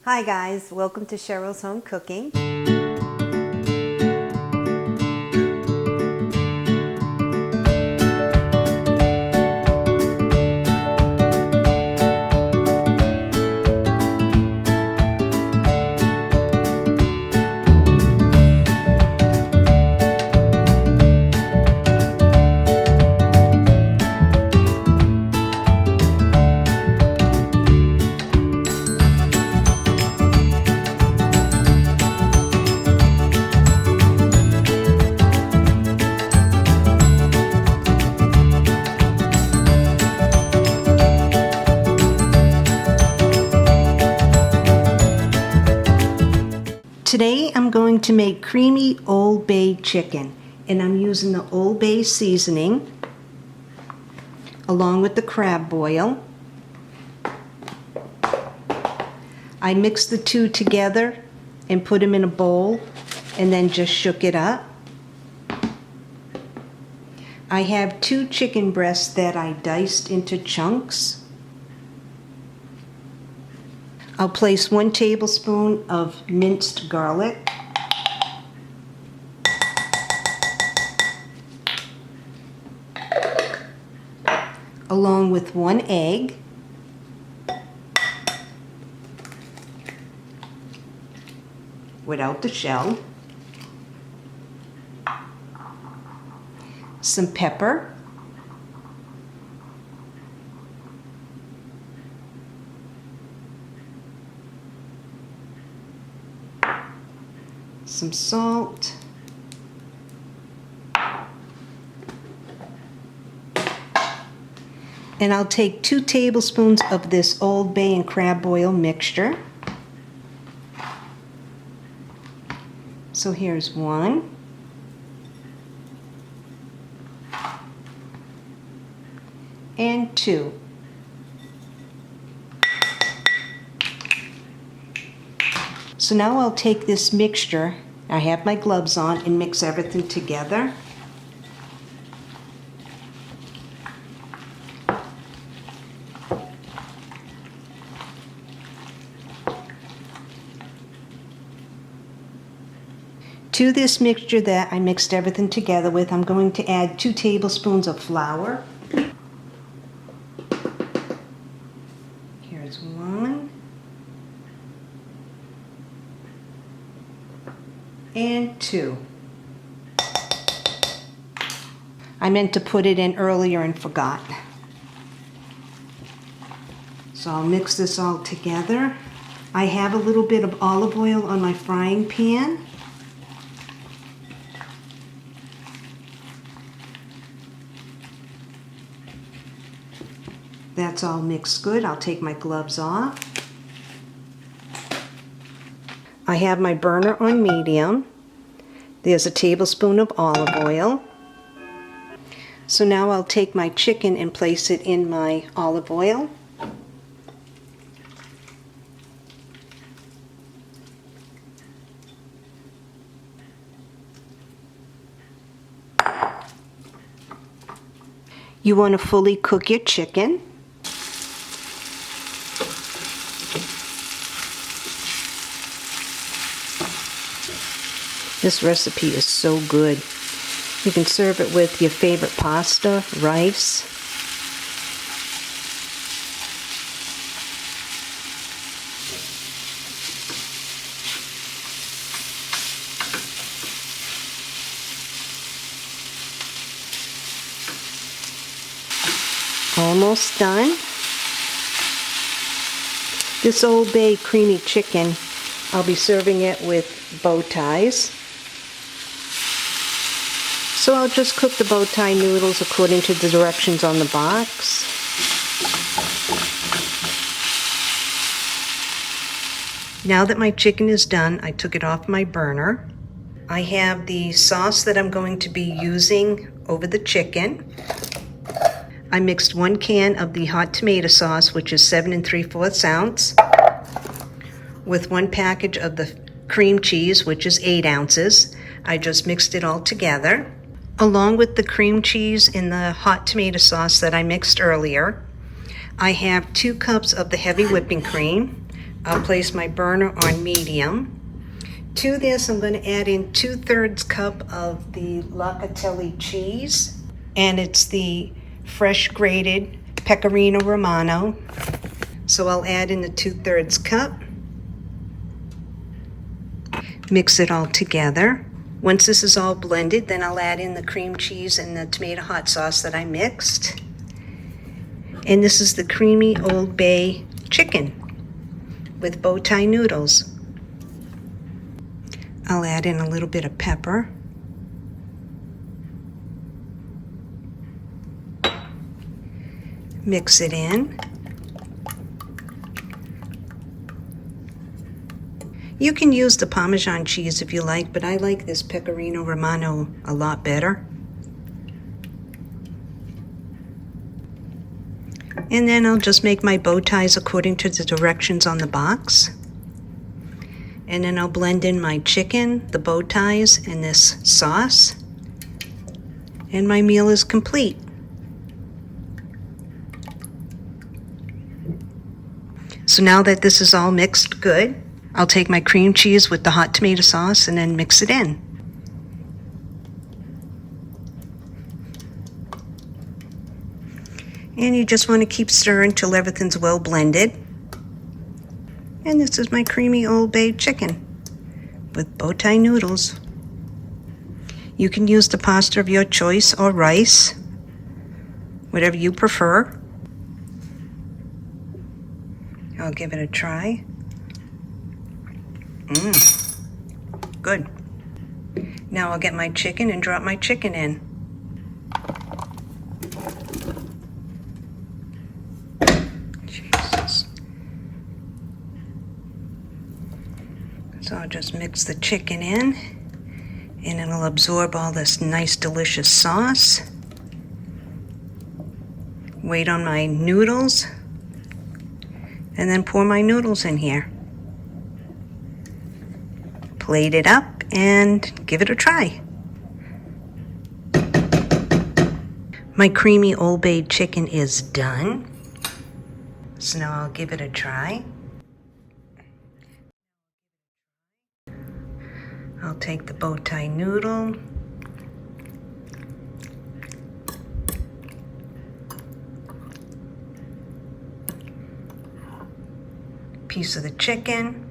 Hi guys, welcome to Cheryl's Home Cooking. Today I'm going to make creamy Old Bay chicken, and I'm using the Old Bay seasoning along with the crab boil. I mixed the two together and put them in a bowl and then just shook it up. I have 2 chicken breasts that I diced into chunks. I'll place 1 tablespoon of minced garlic, along with 1 egg, without the shell, some pepper, some salt, and I'll take 2 tablespoons of this Old Bay and crab boil mixture. So here's 1, and 2. So now I'll take this mixture, I have my gloves on, and mix everything together. To this mixture that I mixed everything together with, I'm going to add 2 tablespoons of flour. Here's 1. And 2. I meant to put it in earlier and forgot. So I'll mix this all together. I have a little bit of olive oil on my frying pan. That's all mixed good. I'll take my gloves off. I have my burner on medium. There's a tablespoon of olive oil. So now I'll take my chicken and place it in my olive oil. You want to fully cook your chicken. This recipe is so good. You can serve it with your favorite pasta, rice. Almost done. This Old Bay creamy chicken, I'll be serving it with bow ties. So I'll just cook the bow tie noodles according to the directions on the box. Now that my chicken is done, I took it off my burner. I have the sauce that I'm going to be using over the chicken. I mixed 1 can of the hot tomato sauce, which is 7 3/4 ounce, with 1 package of the cream cheese, which is 8 ounces. I just mixed it all together. Along with the cream cheese and the hot tomato sauce that I mixed earlier, I have 2 cups of the heavy whipping cream, I'll place my burner on medium. To this, I'm going to add in 2/3 cup of the locatelli cheese, and it's the fresh grated Pecorino Romano. So I'll add in the 2/3 cup. Mix it all together. Once this is all blended, then I'll add in the cream cheese and the tomato hot sauce that I mixed. And this is the creamy Old Bay chicken with Bowtie noodles. I'll add in a little bit of pepper. Mix it in. You can use the Parmesan cheese if you like, but I like this Pecorino Romano a lot better. And then I'll just make my bow ties according to the directions on the box. And then I'll blend in my chicken, the bow ties, and this sauce. And my meal is complete. So now that this is all mixed good, I'll take my cream cheese with the hot tomato sauce and then mix it in. And you just want to keep stirring till everything's well blended. And this is my creamy Old Bay chicken with Bowtie noodles. You can use the pasta of your choice or rice, whatever you prefer. I'll give it a try. Good. Now I'll get my chicken and drop my chicken in. Jesus. So I'll just mix the chicken in, and it'll absorb all this nice, delicious sauce. Wait on my noodles, and then pour my noodles in here. Plate it up and give it a try. My creamy Old Bay chicken is done. So now I'll give it a try. I'll take the Bowtie noodle. Piece of the chicken.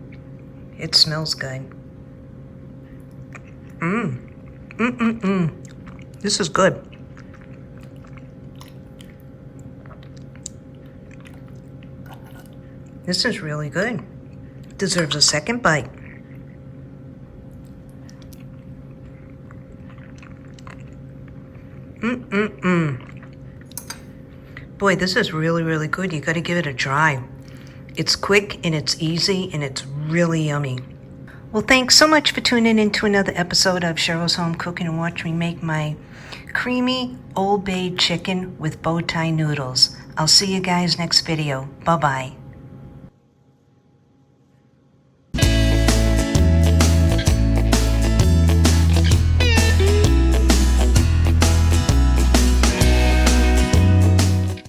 It smells good. This is good. This is really good. Deserves a second bite. Boy, this is really, really good. You gotta give it a try. It's quick and it's easy and it's really yummy. Well, thanks so much for tuning in to another episode of Cheryl's Home Cooking, and watch me make my creamy Old Bay chicken with Bowtie noodles. I'll see you guys next video. Bye-bye.